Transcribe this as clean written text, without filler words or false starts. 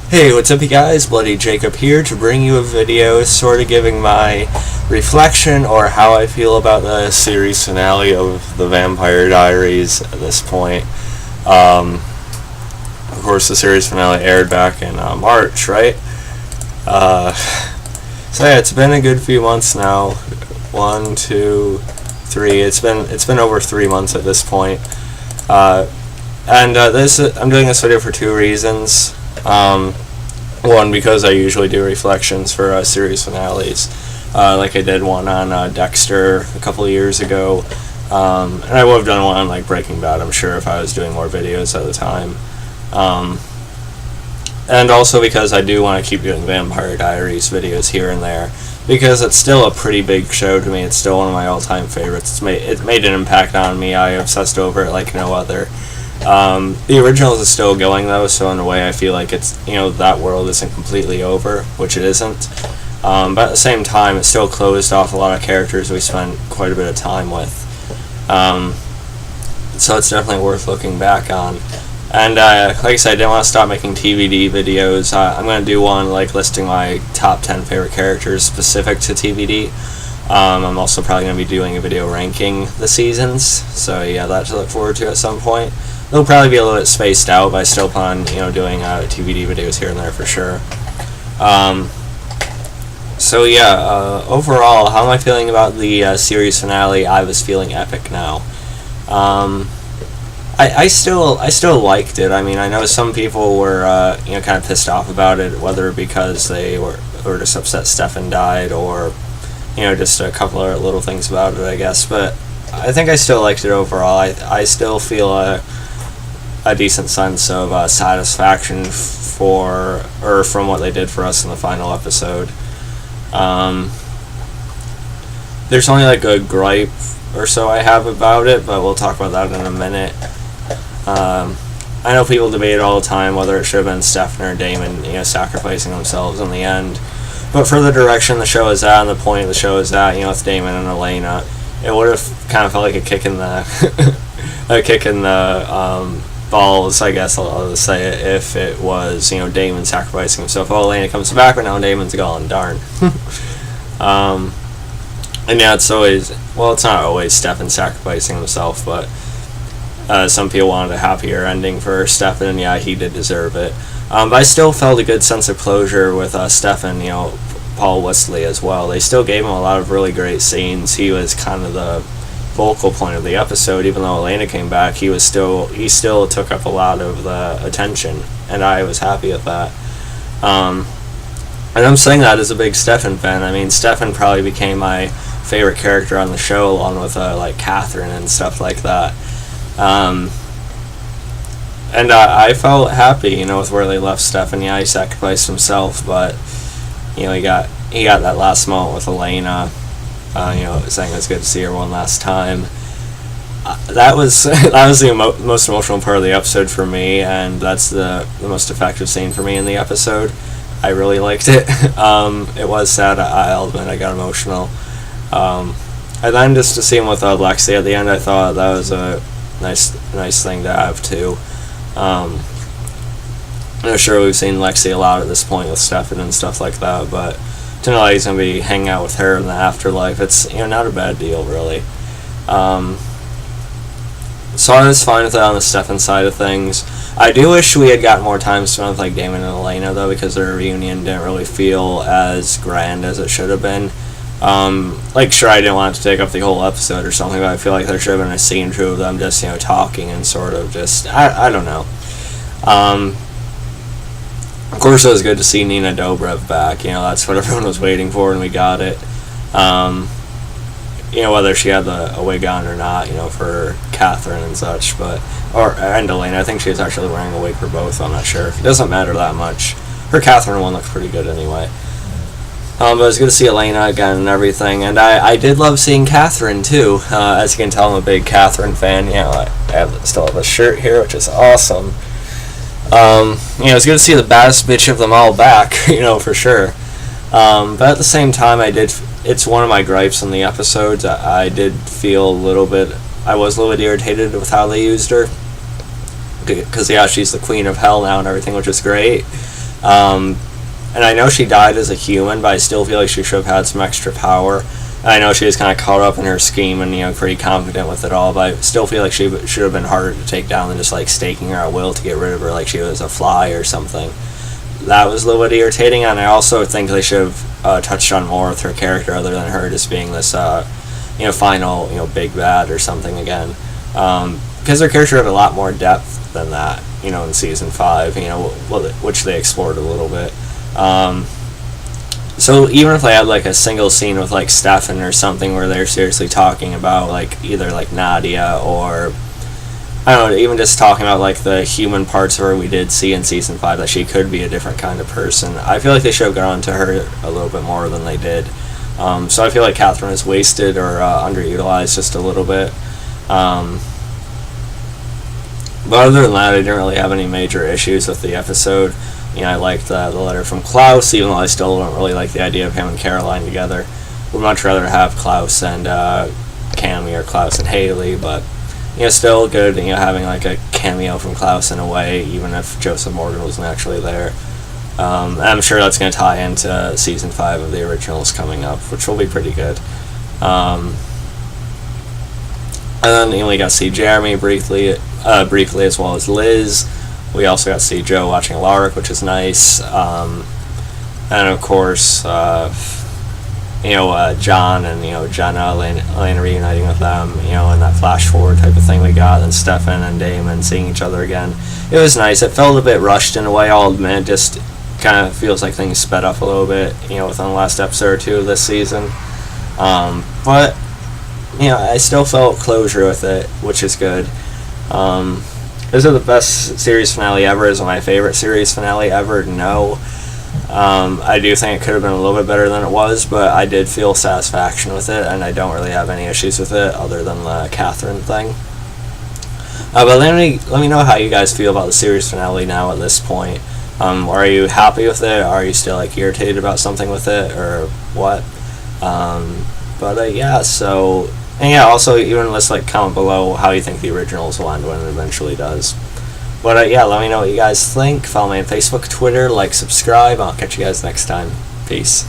Hey, what's up you guys? Bloody Jacob here to bring you a video sort of giving my reflection or how I feel about the series finale of the Vampire Diaries at this point. Of course, the series finale aired back in March, right? So yeah, it's been a good few months now. 1, 2, 3. It's been over 3 months at this point. I'm doing this video for two reasons. One, because I usually do reflections for series finales, like I did one on Dexter a couple of years ago, and I would have done one on like Breaking Bad, I'm sure, if I was doing more videos at the time. And also because I do want to keep doing Vampire Diaries videos here and there, because it's still a pretty big show to me. It's still one of my all-time favorites. It made an impact on me. I obsessed over it like no other. The originals is still going though, so in a way I feel like it's, that world isn't completely over, which it isn't. But at the same time, it still closed off a lot of characters we spent quite a bit of time with. So it's definitely worth looking back on. And like I said, I didn't want to stop making TVD videos. I'm going to do one like listing my top 10 favorite characters specific to TVD. I'm also probably going to be doing a video ranking the seasons, so yeah, that to look forward to at some point. It'll probably be a little bit spaced out, but I still plan on doing TVD videos here and there for sure. So yeah, overall, how am I feeling about the series finale? I was feeling epic now. I still liked it. I mean, I know some people were kind of pissed off about it, whether because they were just upset Stefan died, or just a couple of little things about it, I guess. But I think I still liked it overall. I still feel a decent sense of satisfaction from what they did for us in the final episode. There's only like a gripe or so I have about it, but we'll talk about that in a minute. I know people debate all the time whether it should have been Stefan or Damon, sacrificing themselves in the end. But for the direction the show is at and the point the show is at, with Damon and Elena, it would have kind of felt like a kick in the balls, I guess I'll say it, if it was, Damon sacrificing himself. Oh, Elena comes back, but now Damon's gone, darn. And yeah, it's not always Stefan sacrificing himself, but some people wanted a happier ending for Stefan, and yeah, he did deserve it. But I still felt a good sense of closure with Stefan, Paul Wesley as well. They still gave him a lot of really great scenes. He was kind of the focal point of the episode. Even though Elena came back, he still took up a lot of the attention, and I was happy with that. And I'm saying that as a big Stefan fan. I mean, Stefan probably became my favorite character on the show, along with like Catherine and stuff like that. And I felt happy, with where they left Stefan. Yeah, he sacrificed himself, but he got that last moment with Elena. Saying it was good to see her one last time. That was the most emotional part of the episode for me, and that's the most effective scene for me in the episode. I really liked it. It was sad. I'll admit I got emotional. And then just to see him with Lexi at the end, I thought that was a nice thing to have too. I'm sure we've seen Lexi a lot at this point with Stefan and stuff like that, but to know that he's going to be hanging out with her in the afterlife, it's not a bad deal, really. So I was fine with that on the Stefan side of things. I do wish we had gotten more time spent with like Damon and Elena, though, because their reunion didn't really feel as grand as it should have been. Sure, I didn't want it to take up the whole episode or something, but I feel like there should have been a scene or two of them just, talking and sort of just, I don't know. Of course, it was good to see Nina Dobrev back. That's what everyone was waiting for, and we got it. Whether she had a wig on or not, for Catherine and such, and Elena. I think she was actually wearing a wig for both. I'm not sure. It doesn't matter that much. Her Catherine one looks pretty good anyway. But it was good to see Elena again and everything, and I did love seeing Catherine too. As you can tell, I'm a big Catherine fan. I still have a shirt here, which is awesome. It's good to see the baddest bitch of them all back, for sure. But at the same time, it's one of my gripes in the episodes. I did feel I was a little bit irritated with how they used her. Because, yeah, she's the queen of hell now and everything, which is great. And I know she died as a human, but I still feel like she should have had some extra power. I know she was kind of caught up in her scheme and, pretty confident with it all, but I still feel like she should have been harder to take down than just, staking her at will to get rid of her like she was a fly or something. That was a little bit irritating, and I also think they should have touched on more with her character other than her just being this, final, big bad or something again. Because her character had a lot more depth than that, in Season 5, which they explored a little bit. So even if they had a single scene with Stefan or something where they're seriously talking about either Nadia or I don't know, even just talking about the human parts of her we did see in Season 5 that she could be a different kind of person, I feel like they should have gone to her a little bit more than they did. So I feel like Catherine is wasted or underutilized just a little bit. But other than that, I didn't really have any major issues with the episode. I liked the letter from Klaus, even though I still don't really like the idea of him and Caroline together. Would much rather have Klaus and Cammy or Klaus and Haley, but still good. Having a cameo from Klaus in a way, even if Joseph Morgan wasn't actually there. I'm sure that's going to tie into Season 5 of the originals coming up, which will be pretty good. And then we got to see Jeremy briefly as well as Liz. We also got to see Joe watching Alaric, which is nice. And of course, John and Jenna, Elena reuniting with them, and that flash forward type of thing we got, and Stefan and Damon seeing each other again. It was nice. It felt a bit rushed in a way, I'll admit. Just kind of feels like things sped up a little bit, within the last episode or two of this season. But I still felt closure with it, which is good. Is it the best series finale ever? Is it my favorite series finale ever? No. I do think it could have been a little bit better than it was, but I did feel satisfaction with it, and I don't really have any issues with it other than the Catherine thing. But let me know how you guys feel about the series finale now at this point. Are you happy with it? Are you still irritated about something with it, or what? Also even let's comment below how you think the originals will end when it eventually does. But let me know what you guys think. Follow me on Facebook, Twitter, subscribe. I'll catch you guys next time. Peace.